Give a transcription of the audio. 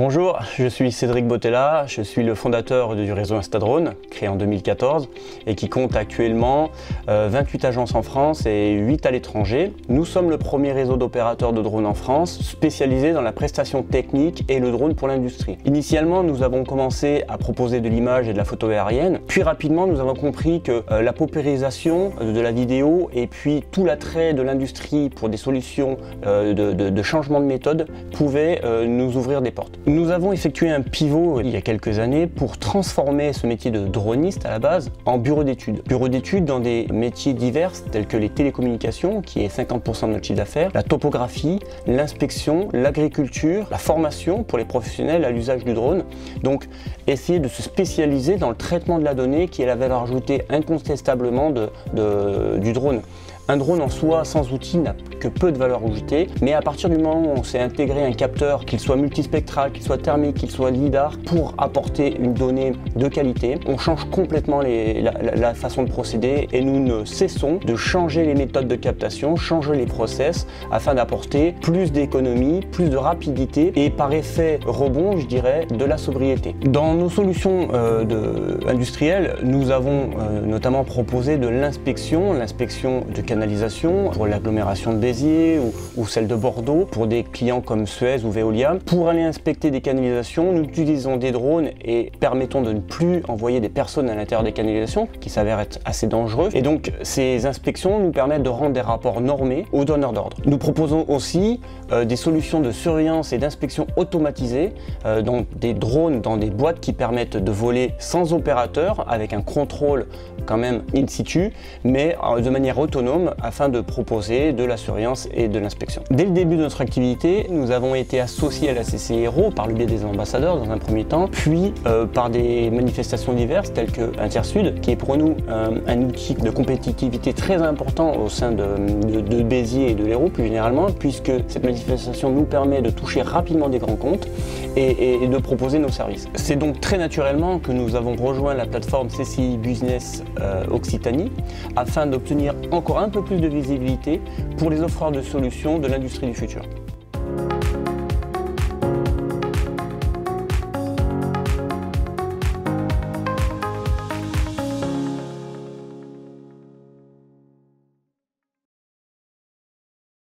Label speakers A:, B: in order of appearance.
A: Bonjour, je suis Cédric Bottella, je suis le fondateur du réseau Instadrone, créé en 2014 et qui compte actuellement 28 agences en France et 8 à l'étranger. Nous sommes le premier réseau d'opérateurs de drones en France, spécialisé dans la prestation technique et le drone pour l'industrie. Initialement, nous avons commencé à proposer de l'image et de la photo aérienne, puis rapidement nous avons compris que la paupérisation de la vidéo et puis tout l'attrait de l'industrie pour des solutions de changement de méthode pouvait nous ouvrir des portes. Nous avons effectué un pivot il y a quelques années pour transformer ce métier de droniste à la base en bureau d'études. Bureau d'études dans des métiers divers tels que les télécommunications, qui est 50% de notre chiffre d'affaires, la topographie, l'inspection, l'agriculture, la formation pour les professionnels à l'usage du drone. Donc essayer de se spécialiser dans le traitement de la donnée qui est la valeur ajoutée incontestablement du drone. Un drone en soi, sans outil, n'a que peu de valeur ajoutée, mais à partir du moment où on s'est intégré un capteur, qu'il soit multispectral, qu'il soit thermique, qu'il soit lidar, pour apporter une donnée de qualité, on change complètement la façon de procéder et nous ne cessons de changer les méthodes de captation, changer les process afin d'apporter plus d'économie, plus de rapidité et par effet rebond, je dirais, de la sobriété. Dans nos solutions industrielles, nous avons notamment proposé de l'inspection de canalisation pour l'agglomération de Béziers ou celle de Bordeaux, pour des clients comme Suez ou Veolia. Pour aller inspecter des canalisations, nous utilisons des drones et permettons de ne plus envoyer des personnes à l'intérieur des canalisations, qui s'avèrent être assez dangereux. Et donc ces inspections nous permettent de rendre des rapports normés aux donneurs d'ordre. Nous proposons aussi des solutions de surveillance et d'inspection automatisées, donc des drones dans des boîtes qui permettent de voler sans opérateur, avec un contrôle quand même in situ, mais de manière autonome, afin de proposer de la surveillance et de l'inspection. Dès le début de notre activité, nous avons été associés à la CCIRO par le biais des ambassadeurs dans un premier temps, puis par des manifestations diverses telles que Intersud, qui est pour nous un outil de compétitivité très important au sein de Béziers et de l'Hérault plus généralement, puisque cette manifestation nous permet de toucher rapidement des grands comptes et de proposer nos services. C'est donc très naturellement que nous avons rejoint la plateforme CCI Business Occitanie afin d'obtenir encore un peu plus de visibilité pour les offreurs de solutions de l'industrie du futur.